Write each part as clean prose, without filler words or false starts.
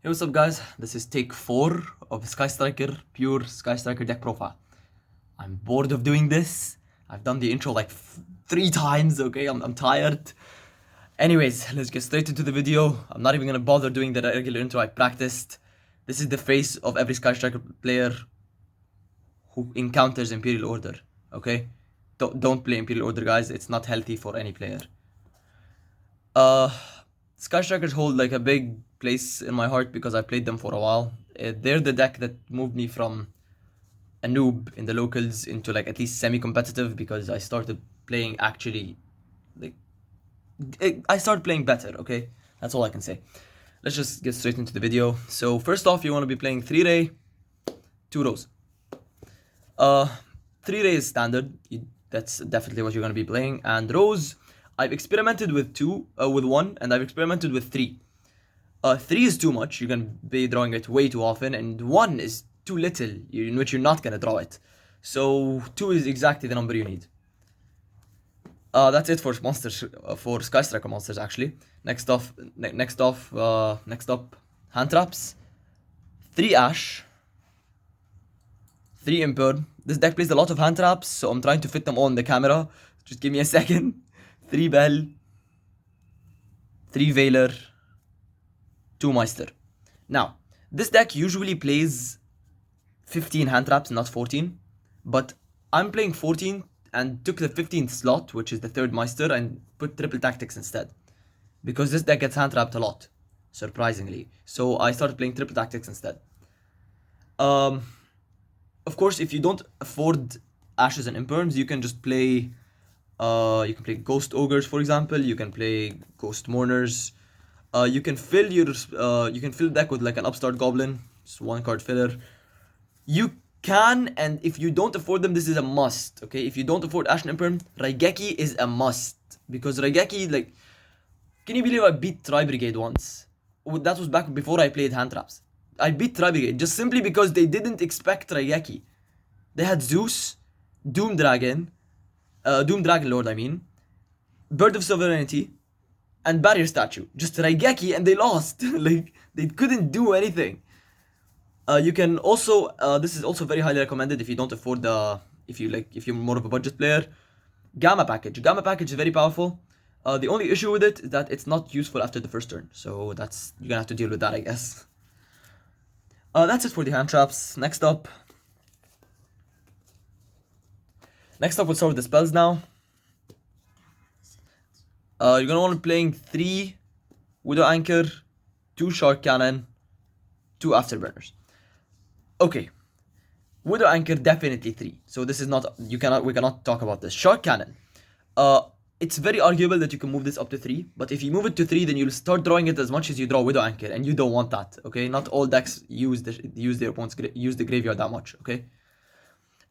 Hey, what's up guys? This is take 4 of Sky Striker, pure Sky Striker deck profile. I'm bored of doing this. I've done the intro like 3 times, okay? I'm tired. Anyways, let's get straight into the video. I'm not even gonna bother doing the regular intro I practiced. This is the face of every Sky Striker player who encounters Imperial Order, okay? Don't play Imperial Order, guys. It's not healthy for any player. Sky Strikers hold like a big place in my heart because I played them for a while. They're the deck that moved me from a noob in the locals into like at least semi-competitive because I started playing actually like I started playing better, okay? That's all I can say. Let's just get straight into the video. So first off, you want to be playing 3-ray, 2 rows. 3-ray is standard. That's definitely what you're going to be playing. And rows, I've experimented with 1, and I've experimented with 3. 3 is too much. You're going to be drawing it way too often, and 1 is too little, in which you're not going to draw it. So 2 is exactly the number you need. That's it for monsters, for Sky Striker monsters actually. Next up, hand traps. 3 Ash, 3 Imper. This deck plays a lot of hand traps, so I'm trying to fit them all in the camera. Just give me a second. 3 Bell, 3 Veiler, 2 Meister. Now, this deck usually plays 15 hand traps, not 14. But I'm playing 14 and took the 15th slot, which is the 3rd Meister, and put triple tactics instead. Because this deck gets hand trapped a lot, surprisingly. So I started playing triple tactics instead. Of course, if you don't afford Ashes and Imperms, you can just play Ghost Ogres, for example. You can play Ghost Mourners. You can fill the deck with like an Upstart Goblin, just 1 card filler. You can, and if you don't afford them, this is a must. Okay, if you don't afford Ash and Imperm, Raigeki is a must, because Raigeki, like, can you believe I beat Tri Brigade once? That was back before I played hand traps. I beat Tri Brigade just simply because they didn't expect Raigeki. They had Zeus, Doom Dragon Lord, I mean, Bird of Sovereignty, and Barrier Statue. Just Raigeki, and they lost. Like, they couldn't do anything. You can also, this is also very highly recommended if you don't afford if you're more of a budget player. Gamma Package. Gamma Package is very powerful. The only issue with it is that it's not useful after the first turn. So you're gonna have to deal with that, I guess. That's it for the hand traps. Next up, we'll start with the spells now. You're gonna want to be playing 3 Widow Anchor, 2 Shark Cannon, 2 Afterburners. Okay, Widow Anchor definitely 3. So this is not, we cannot talk about this. Shark Cannon. It's very arguable that you can move this up to 3, but if you move it to 3, then you'll start drawing it as much as you draw Widow Anchor, and you don't want that. Okay, not all decks use the graveyard that much. Okay.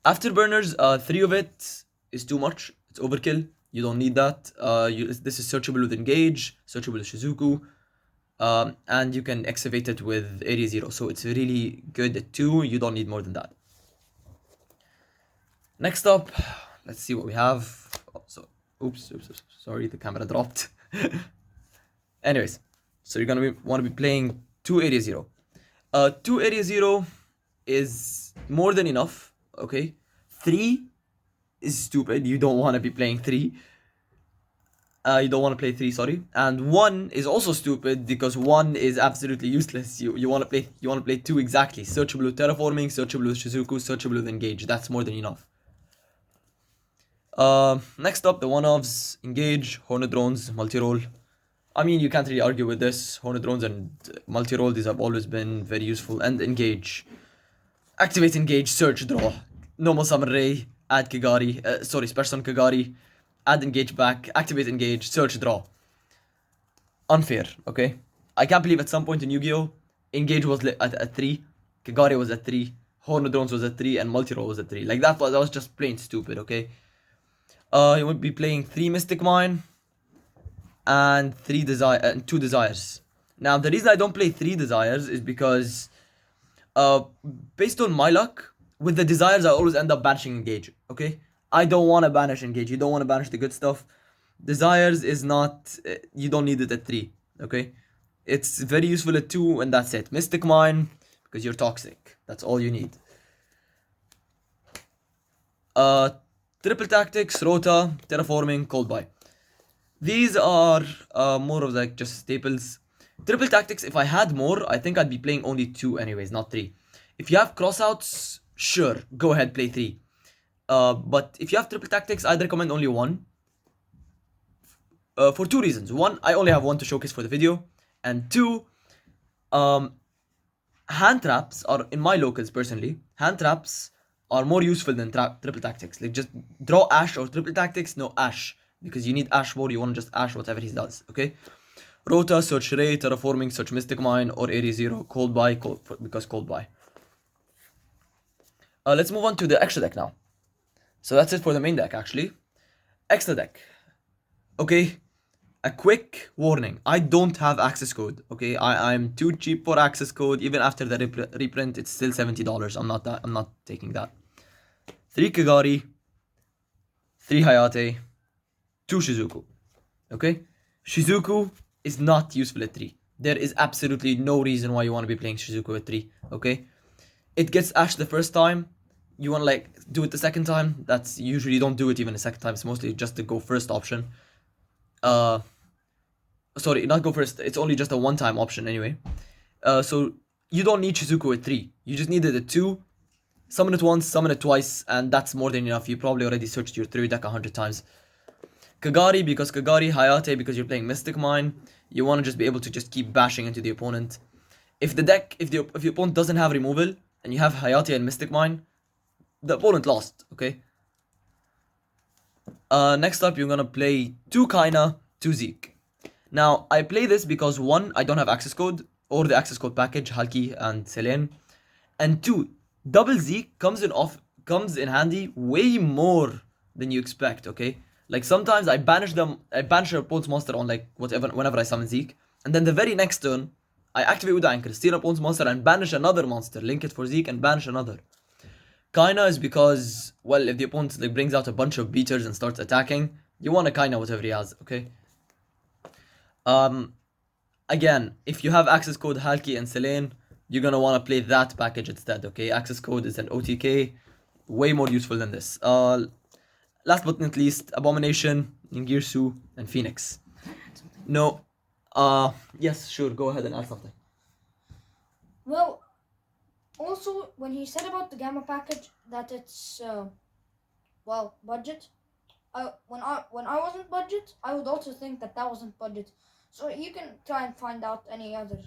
Afterburners, 3 of it is too much. It's overkill. You don't need that. This is searchable with Engage, searchable with Shizuku, and you can excavate it with Area 0. So it's really good at 2. You don't need more than that. Next up, let's see what we have. Oh, oops, sorry, the camera dropped. Anyways, so you're gonna want to be playing 2 Area 0. 2 Area 0 is more than enough. Okay, 3 is stupid. You don't want to be playing 3. You don't want to play 3, sorry. And 1 is also stupid because 1 is absolutely useless. You want to play 2 exactly. Searchable with Terraforming, searchable with Shizuku, searchable with Engage. That's more than enough. Next up, the one-offs: Engage, Hornet Drones, Multi-Roll. I mean, you can't really argue with this. Hornet Drones and Multi-Roll, these have always been very useful. And Engage. Activate Engage, search, draw. Normal Summon Ray, add Kagari, Special Summon Kagari, add Engage back, activate Engage, search, draw. Unfair, okay? I can't believe at some point in Yu-Gi-Oh! Engage was at 3, Kagari was at 3, Hornet Drones was at 3, and Multi-Roll was at 3. Like, that was just plain stupid, okay? You would be playing 3 Mystic Mine and 2 Desires. Now, the reason I don't play 3 Desires is because, based on my luck, with the Desires, I always end up banishing Engage, okay? I don't want to banish Engage. You don't want to banish the good stuff. Desires is not, you don't need it at 3, okay? It's very useful at 2, and that's it. Mystic Mine, because you're toxic. That's all you need. Triple Tactics, Rota, Terraforming, Cold Buy. These are more of like just staples. Triple Tactics, if I had more, I think I'd be playing only 2 anyways, not 3. If you have crossouts, sure, go ahead, play 3. But if you have Triple Tactics, I'd recommend only 1. For 2 reasons. 1, I only have 1 to showcase for the video. And 2, hand traps are, in my locals personally, hand traps are more useful than Triple Tactics. Like, just draw Ash or Triple Tactics, no Ash. Because you need Ash more, you want to just Ash whatever he does, okay? Rota, search Ray, Terraforming, search Mystic Mine, or Area 0, Cold Buy, because Cold Buy. Let's move on to the extra deck now. So that's it for the main deck, actually. Extra deck. Okay, a quick warning. I don't have access code, okay? I'm too cheap for access code. Even after the reprint, it's still $70. I'm not taking that. 3 Kagari, 3 Hayate, 2 Shizuku, okay? Shizuku is not useful at 3. There is absolutely no reason why you want to be playing Shizuku at 3, okay? It gets Ash the first time. You want to like do it the second time. That's usually you don't do it even the second time. It's mostly just the go first option. Sorry, not go first. It's only just a one-time option anyway. So you don't need Shizuku at 3. You just need it at 2. Summon it once, summon it twice, and that's more than enough. You probably already searched your 3 deck 100 times. Kagari, because Kagari, Hayate, because you're playing Mystic Mine. You want to just be able to just keep bashing into the opponent. If the opponent doesn't have removal, and you have Hayate and Mystic Mine, the opponent lost, okay? Next up, you're gonna play 2 Kaina, 2 Zeke. Now, I play this because 1, I don't have access code, or the access code package, Halki and Selene. And 2, double Zeke comes in handy way more than you expect, okay? Like, sometimes I banish their opponent's monster on, like, whenever I summon Zeke. And then the very next turn, I activate with the Anchor, steal opponent's monster, and banish another monster. Link it for Zeke and banish another. Kaina is because, well, if the opponent like brings out a bunch of beaters and starts attacking, you want to Kaina whatever he has, okay? Again, if you have access code Halki and Selene, you're gonna want to play that package instead, okay? Access code is an OTK, way more useful than this. Last but not least, Abomination, Ningirsu, and Phoenix. No, yes, sure, go ahead and add something. Well, also, when he said about the Gamma package that it's, well, budget, when I wasn't budget, I would also think that wasn't budget. So you can try and find out any other.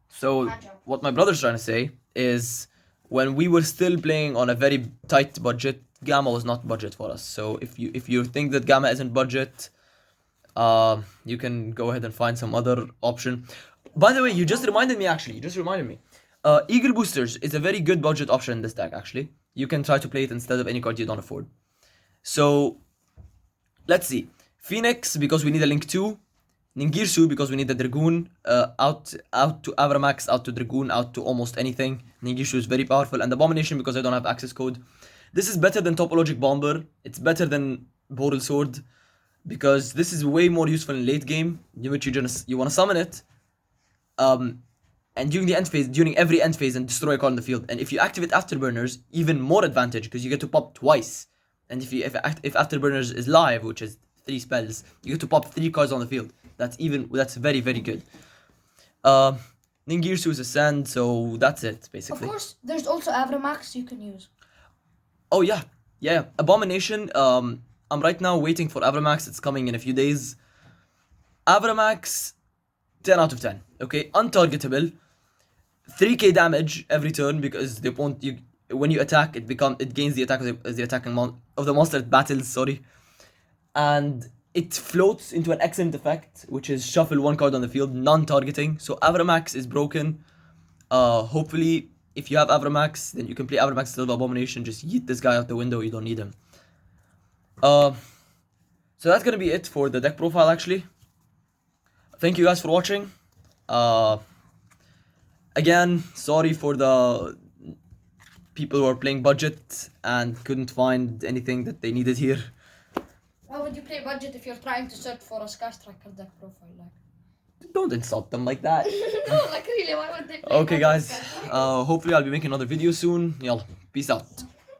So what my brother's trying to say is, when we were still playing on a very tight budget, Gamma was not budget for us. So if you think that Gamma isn't budget, you can go ahead and find some other option. By the way, you just reminded me. Eagle Boosters is a very good budget option in this deck, actually. You can try to play it instead of any card you don't afford. So, let's see. Phoenix, because we need a Link 2. Ningirsu, because we need the Dragoon. Out to Avramax, out to Dragoon, out to almost anything. Ningirsu is very powerful. And Abomination, because I don't have access code. This is better than Topologic Bomber. It's better than Boral Sword. Because this is way more useful in late game. In which you want to summon it. And during every end phase and destroy a card on the field. And if you activate Afterburners, even more advantage, because you get to pop twice. And if Afterburners is live, which is 3 spells, you get to pop 3 cards on the field. That's very, very good. Ningirsu is a sand, so that's it, basically. Of course, there's also Avramax you can use. Oh yeah. Abomination, I'm right now waiting for Avramax, it's coming in a few days. Avramax, 10 out of 10, okay? Untargetable. 3k damage every turn, because the opponent, when you attack, it gains the attack of the attacking of the monster it battles, sorry. And it floats into an excellent effect, which is shuffle 1 card on the field, non-targeting. So Avramax is broken. Hopefully, if you have Avramax, then you can play Avramax instead of Abomination. Just yeet this guy out the window, you don't need him. So that's gonna be it for the deck profile, actually. Thank you guys for watching. Again, sorry for the people who are playing budget and couldn't find anything that they needed here. Why would you play budget if you're trying to search for a Sky Striker deck profile? Like, Don't insult them like that. No, like really, why would they play Okay, Modern guys. Warfare? Hopefully I'll be making another video soon. Yalla, peace out.